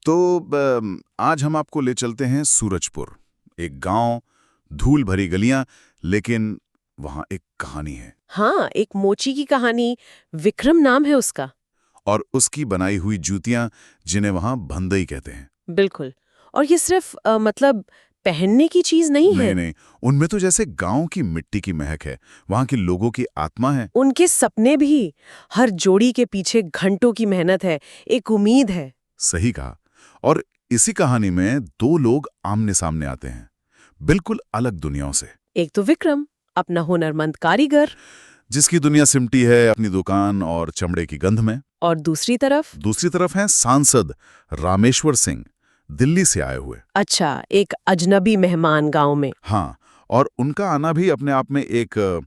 तो आज हम आपको ले चलते हैं सूरजपुर। एक गांव, धूल भरी गलियां, लेकिन वहां एक कहानी है। हाँ, एक मोची की कहानी। विक्रम नाम है उसका। और उसकी बनाई हुई जूतियां, जिन्हें वहां भंदई कहते हैं। बिल्कुल। और ये सिर्फ मतलब पहनने की चीज नहीं है। नहीं नहीं, उनमें तो जैसे गांव की मिट्टी की महक है, वहां के लोगों की आत्मा है। उनके सपने भी। हर जोड़ी के पीछे घंटों की मेहनत है, एक उम्मीद है। सही कहा। और इसी कहानी में दो लोग आमने सामने आते हैं, बिल्कुल अलग दुनियाओं से। एक तो विक्रम, अपना हुनरमंद कारीगर। जिसकी दुनिया सिमटी है अपनी दुकान और चमड़े की गंध में। और दूसरी तरफ हैं सांसद रामेश्वर सिंह, दिल्ली से आए हुए। अच्छा, एक अजनबी मेहमान गांव में। हाँ, और उनका आना भी अपने आप में एक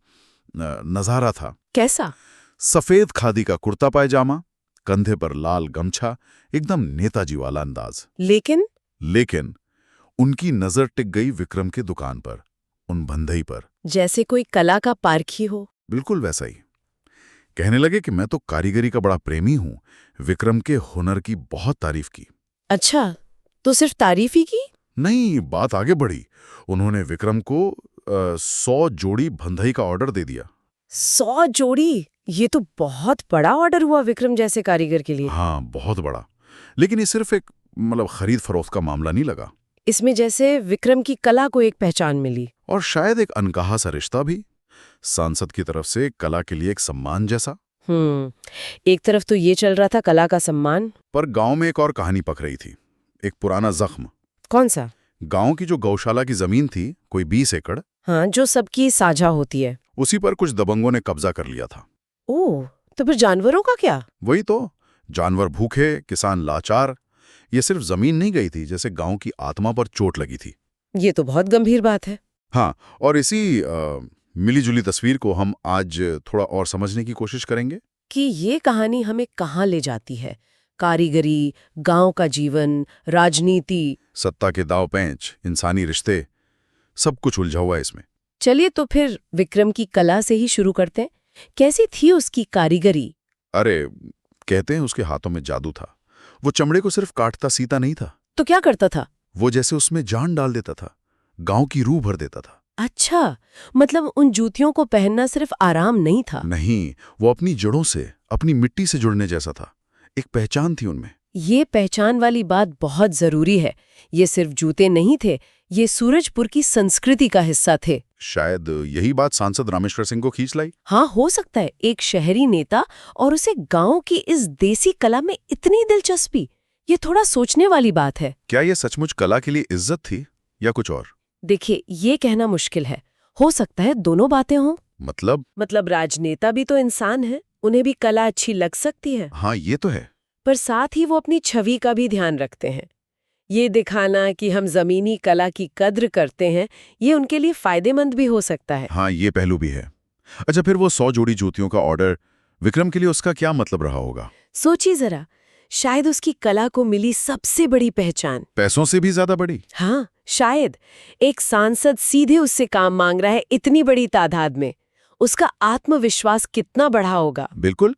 नजारा था। कैसा? सफेद खादी का कुर्ता पायजामा, कंधे पर लाल गमछा, एकदम नेताजी वाला अंदाज। लेकिन उनकी नजर टिक गई विक्रम की दुकान पर, उन भंदई पर। जैसे कोई कला का पारखी हो। बिल्कुल वैसा ही। कहने लगे कि मैं तो कारीगरी का बड़ा प्रेमी हूं। विक्रम के हुनर की बहुत तारीफ की। अच्छा, तो सिर्फ तारीफ ही की? नहीं, बात आगे बढ़ी। उन्होंने विक्रम को 100 जोड़ी भंदई का ऑर्डर दे दिया। 100 जोड़ी? ये तो बहुत बड़ा ऑर्डर हुआ विक्रम जैसे कारीगर के लिए। हाँ, बहुत बड़ा। लेकिन ये सिर्फ एक खरीद फरोख्त का मामला नहीं लगा। इसमें जैसे विक्रम की कला को एक पहचान मिली। और शायद एक अनकहा सा रिश्ता भी, सांसद की तरफ से कला के लिए एक सम्मान जैसा। एक तरफ तो ये चल रहा था कला का सम्मान। पर गांव में एक और कहानी पक रही थी, एक पुराना जख्म। कौन सा? गांव की जो गौशाला की जमीन थी, कोई 20 एकड़। हाँ, जो सबकी साझा होती है। उसी पर कुछ दबंगों ने कब्जा कर लिया था। ओह, तो फिर जानवरों का क्या? वही तो, जानवर भूखे, किसान लाचार। ये सिर्फ जमीन नहीं गई थी, जैसे गांव की आत्मा पर चोट लगी थी। ये तो बहुत गंभीर बात है। हाँ, और इसी मिलीजुली तस्वीर को हम आज थोड़ा और समझने की कोशिश करेंगे कि ये कहानी हमें कहाँ ले जाती है। कारीगरी, गांव का जीवन, राजनीति। सत्ता के दाव पेंच, इंसानी रिश्ते, सब कुछ उलझा हुआ है इसमें। चलिए तो फिर विक्रम की कला से ही शुरू करते हैं। कैसी थी उसकी कारीगरी? अरे, कहते हैं उसके हाथों में जादू था। वो चमड़े को सिर्फ काटता सीता नहीं था। तो क्या करता था? वो जैसे उसमें जान डाल देता था, गांव की रूह भर देता था। अच्छा, मतलब उन जूतियों को पहनना सिर्फ आराम नहीं था। नहीं, वो अपनी जड़ों से, अपनी मिट्टी से जुड़ने जैसा था। एक पहचान थी उनमें। ये पहचान वाली बात बहुत जरूरी है। ये सिर्फ जूते नहीं थे, ये सूरजपुर की संस्कृति का हिस्सा थे। शायद यही बात सांसद रामेश्वर सिंह को खींच लाई। हाँ, हो सकता है। एक शहरी नेता और उसे गांव की इस देसी कला में इतनी दिलचस्पी, ये थोड़ा सोचने वाली बात है। क्या ये सचमुच कला के लिए इज्जत थी या कुछ और? देखिए, ये कहना मुश्किल है। हो सकता है दोनों बातें हों। मतलब राजनेता भी तो इंसान है, उन्हें भी कला अच्छी लग सकती है। हाँ, ये तो है। पर साथ ही वो अपनी छवि का भी ध्यान रखते हैं। ये दिखाना कि हम जमीनी कला की कद्र करते हैं, ये उनके लिए फायदेमंद भी हो सकता है। हाँ, ये पहलू भी है। अच्छा, फिर वो 100 जोड़ी जूतियों का ऑर्डर, विक्रम के लिए उसका क्या मतलब रहा होगा? सोचिए जरा, शायद उसकी कला को मिली सबसे बड़ी पहचान। पैसों से भी ज्यादा बड़ी? हाँ, शायद। एक सांसद सीधे उससे काम मांग रहा है इतनी बड़ी तादाद में। उसका आत्मविश्वास कितना बढ़ा होगा। बिल्कुल।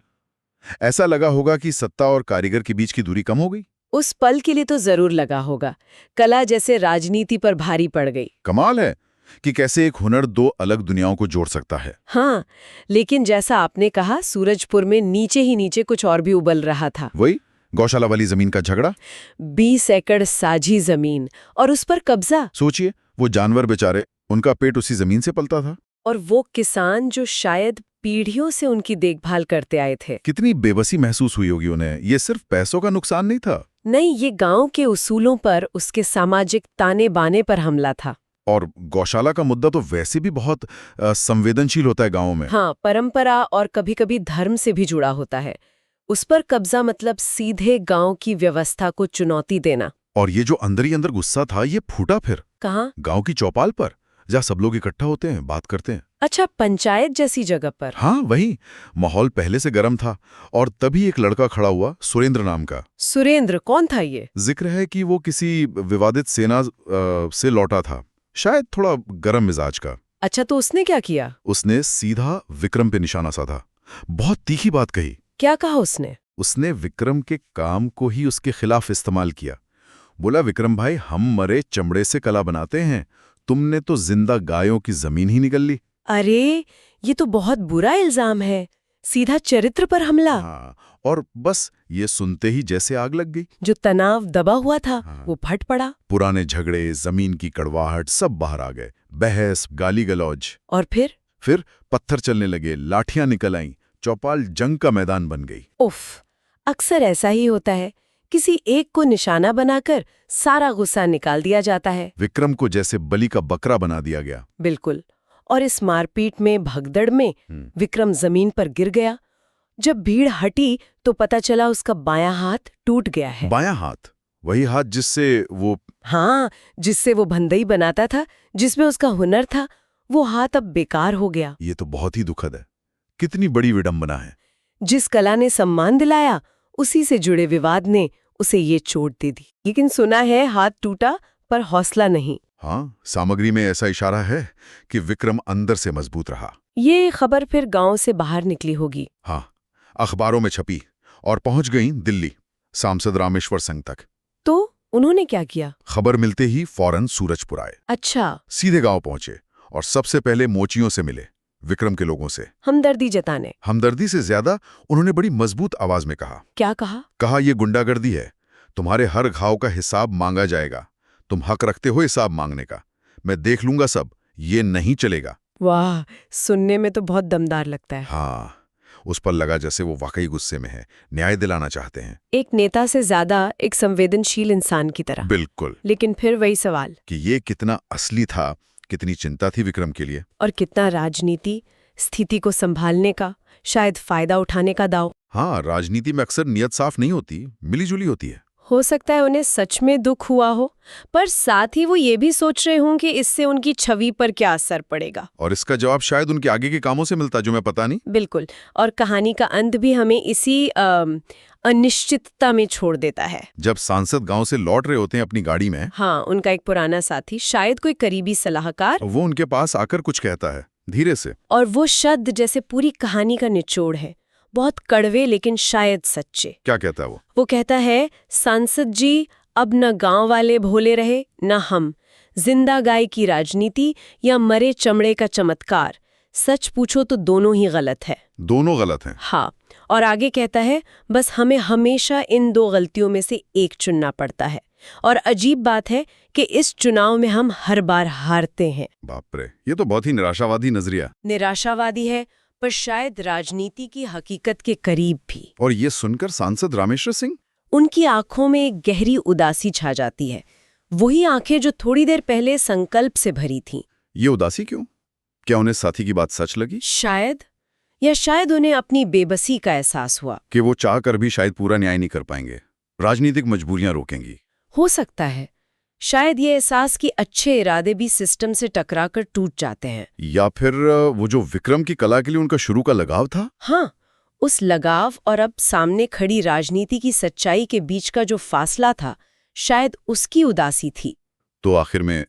ऐसा लगा होगा कि सत्ता और कारीगर के बीच की दूरी कम हो गई। उस पल के लिए तो जरूर लगा होगा। कला जैसे राजनीति पर भारी पड़ गई। कमाल है कि कैसे एक हुनर दो अलग दुनियाओं को जोड़ सकता है। हाँ, लेकिन जैसा आपने कहा, सूरजपुर में नीचे ही नीचे कुछ और भी उबल रहा था। वही गौशाला वाली जमीन का झगड़ा। 20 एकड़ साझी जमीन और उस पर कब्जा। सोचिए, वो जानवर बेचारे, उनका पेट उसी जमीन से पलता था। और वो किसान जो शायद पीढ़ियों से उनकी देखभाल करते आए थे। कितनी बेबसी महसूस हुई होगी उन्हें। ये सिर्फ पैसों का नुकसान नहीं था। नहीं, ये गांव के उसूलों पर, उसके सामाजिक ताने बाने पर हमला था। और गौशाला का मुद्दा तो वैसे भी बहुत संवेदनशील होता है गाँव में। हाँ, परंपरा और कभी-कभी धर्म से भी जुड़ा होता है। उस पर कब्जा मतलब सीधे गांव की व्यवस्था को चुनौती देना। और ये जो अंदर ही अंदर गुस्सा था, ये फूटा फिर कहाँ? गांव की चौपाल पर, जहाँ सब लोग इकट्ठा होते हैं, बात करते हैं। अच्छा, पंचायत जैसी जगह पर? हाँ, वही। माहौल पहले से गर्म था और तभी एक लड़का खड़ा हुआ, सुरेंद्र नाम का। सुरेंद्र कौन था ये? जिक्र है कि वो किसी विवादित सेना से लौटा था, शायद थोड़ा गर्म मिजाज का। अच्छा, तो उसने क्या किया? उसने सीधा विक्रम पे निशाना साधा, बहुत तीखी बात कही। क्या कहा उसने? उसने विक्रम के काम को ही उसके खिलाफ इस्तेमाल किया, बोला, विक्रम भाई, हम मरे चमड़े से कला बनाते हैं, तुमने तो जिंदा गायों की जमीन ही निगल ली। अरे, ये तो बहुत बुरा इल्जाम है, सीधा चरित्र पर हमला। हाँ, और बस ये सुनते ही जैसे आग लग गई। जो तनाव दबा हुआ था हाँ। वो फट पड़ा। पुराने झगड़े, जमीन की कड़वाहट सब बाहर आ गए। बहस, गाली गलौज। और फिर पत्थर चलने लगे, लाठियां निकल आईं, चौपाल जंग का मैदान बन गई। उफ, अक्सर ऐसा ही होता है, किसी एक को निशाना बनाकर सारा गुस्सा निकाल दिया जाता है। विक्रम को जैसे बलि का बकरा बना दिया गया। बिल्कुल। और इस मारपीट में, भगदड़ में विक्रम जमीन पर गिर गया। जब भीड़ हटी तो पता चला उसका बायां हाथ टूट गया है। बायां हाथ? वही हाथ जिससे वो... हाँ, जिससे वो भंदई बनाता था, जिसमें उसका हुनर था, वो हाथ अब बेकार हो गया। ये तो बहुत ही दुखद है। कितनी बड़ी विडंबना है। जिस कला ने सम्मान दिलाया, उसी से जुड़े विवाद ने उसे ये चोट दे दी। लेकिन सुना है हाथ टूटा पर हौसला नहीं। हाँ, सामग्री में ऐसा इशारा है कि विक्रम अंदर से मजबूत रहा। ये खबर फिर गांव से बाहर निकली होगी। हाँ, अखबारों में छपी और पहुंच गई दिल्ली, सांसद रामेश्वर सिंह तक। तो उन्होंने क्या किया? खबर मिलते ही फौरन सूरजपुर आए। अच्छा। सीधे गांव पहुंचे और सबसे पहले मोचियों से मिले, विक्रम के लोगों से। हमदर्दी जताने? हमदर्दी से ज्यादा उन्होंने बड़ी मजबूत आवाज में कहा। क्या कहा? कहा, ये गुंडागर्दी है, तुम्हारे हर घाव का हिसाब मांगा जाएगा। तुम हक रखते हो हिसाब मांगने का, मैं देख लूंगा सब, ये नहीं चलेगा। वाह, सुनने में तो बहुत दमदार लगता है। हाँ, उस पर लगा जैसे वो वाकई गुस्से में है, न्याय दिलाना चाहते हैं। एक नेता से ज्यादा एक संवेदनशील इंसान की तरह। बिल्कुल। लेकिन फिर वही सवाल कि ये कितना असली था, कितनी चिंता थी विक्रम के लिए, और कितना राजनीति, स्थिति को संभालने का, शायद फायदा उठाने का दाव। हाँ, राजनीति में अक्सर नियत साफ नहीं होती, मिलीजुली होती है। हो सकता है उन्हें सच में दुख हुआ हो, पर साथ ही वो ये भी सोच रहे हों कि इससे उनकी छवि पर क्या असर पड़ेगा। और इसका जवाब शायद उनके आगे के कामों से मिलता, जो मैं पता नहीं। बिल्कुल। और कहानी का अंत भी हमें इसी अनिश्चितता में छोड़ देता है। जब सांसद गांव से लौट रहे होते हैं अपनी गाड़ी में, हाँ, उनका एक पुराना साथी, शायद कोई करीबी सलाहकार, वो उनके पास आकर कुछ कहता है धीरे से। और वो शब्द जैसे पूरी कहानी का निचोड़ है, बहुत कड़वे लेकिन शायद सच्चे। क्या कहता है वो? वो कहता है, सांसद जी, अब न गांव वाले भोले रहे न हम, जिंदा गाय की राजनीति या मरे चमड़े का चमत्कार, सच पूछो तो दोनों ही गलत है। दोनों गलत हैं। हाँ, और आगे कहता है, बस हमें हमेशा इन दो गलतियों में से एक चुनना पड़ता है, और अजीब बात है कि इस चुनाव में हम हर बार हारते हैं। बाप रे, ये तो बहुत ही निराशावादी नजरिया। निराशावादी है, पर शायद राजनीति की हकीकत के करीब भी। और ये सुनकर सांसद रामेश्वर सिंह, उनकी आंखों में एक गहरी उदासी छा जाती है, वही आंखें जो थोड़ी देर पहले संकल्प से भरी थीं। ये उदासी क्यों? क्या उन्हें साथी की बात सच लगी? शायद, या शायद उन्हें अपनी बेबसी का एहसास हुआ कि वो चाह कर भी शायद पूरा न्याय नहीं कर पाएंगे, राजनीतिक मजबूरियां रोकेंगी। हो सकता है। शायद ये एहसास कि अच्छे इरादे भी सिस्टम से टकराकर टूट जाते हैं। या फिर वो जो विक्रम की कला के लिए उनका शुरू का लगाव था। हाँ, उस लगाव और अब सामने खड़ी राजनीति की सच्चाई के बीच का जो फासला था, शायद उसकी उदासी थी। तो आखिर में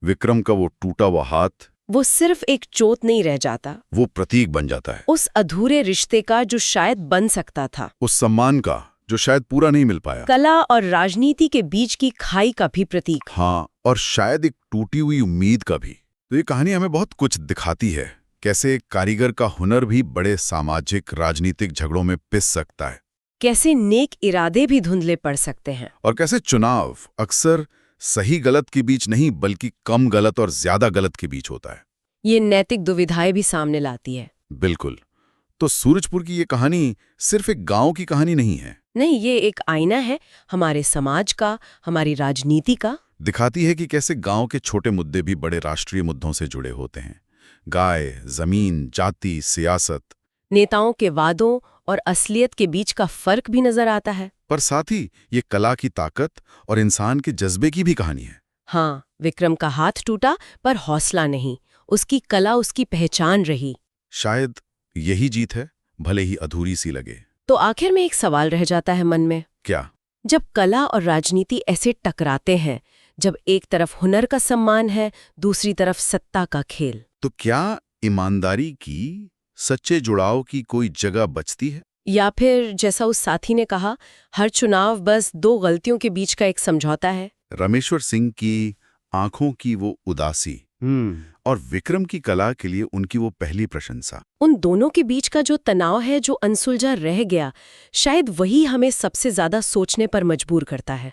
विक्रम का वो टूटा हुआ हाथ, वो सिर्फ एक चोट नहीं रह जाता, वो प्रतीक बन जाता है उस अधूरे रिश्ते का जो शायद बन सकता था, उस सम्मान का जो शायद पूरा नहीं मिल पाया, कला और राजनीति के बीच की खाई का भी प्रतीक। हाँ, और शायद एक टूटी हुई उम्मीद का भी। तो ये कहानी हमें बहुत कुछ दिखाती है, कैसे एक कारीगर का हुनर भी बड़े सामाजिक राजनीतिक झगड़ों में पिस सकता है, कैसे नेक इरादे भी धुंधले पड़ सकते हैं, और कैसे चुनाव अक्सर सही गलत के बीच नहीं बल्कि कम गलत और ज्यादा गलत के बीच होता है। ये नैतिक दुविधाएं भी सामने लाती है। बिल्कुल। तो सूरजपुर की ये कहानी सिर्फ एक गांव की कहानी नहीं है। नहीं, ये एक आईना है हमारे समाज का, हमारी राजनीति का। दिखाती है कि कैसे गांव के छोटे मुद्दे भी बड़े राष्ट्रीय मुद्दों से जुड़े होते हैं। गाय, जमीन, जाति, सियासत। नेताओं के वादों और असलियत के बीच का फर्क भी नजर आता है। पर साथ ही ये कला की ताकत और इंसान के जज्बे की भी कहानी है। हाँ, विक्रम का हाथ टूटा पर हौसला नहीं, उसकी कला उसकी पहचान रही। शायद यही जीत है, भले ही अधूरी सी लगे। तो आखिर में एक सवाल रह जाता है मन में। क्या? जब कला और राजनीति ऐसे टकराते हैं, जब एक तरफ हुनर का सम्मान है, दूसरी तरफ सत्ता का खेल, तो क्या ईमानदारी की, सच्चे जुड़ाव की कोई जगह बचती है? या फिर जैसा उस साथी ने कहा, हर चुनाव बस दो गलतियों के बीच का एक समझौता है। रामेश्वर सिंह की आंखों की वो उदासी और विक्रम की कला के लिए उनकी वो पहली प्रशंसा, उन दोनों के बीच का जो तनाव है, जो अनसुलझा रह गया, शायद वही हमें सबसे ज्यादा सोचने पर मजबूर करता है।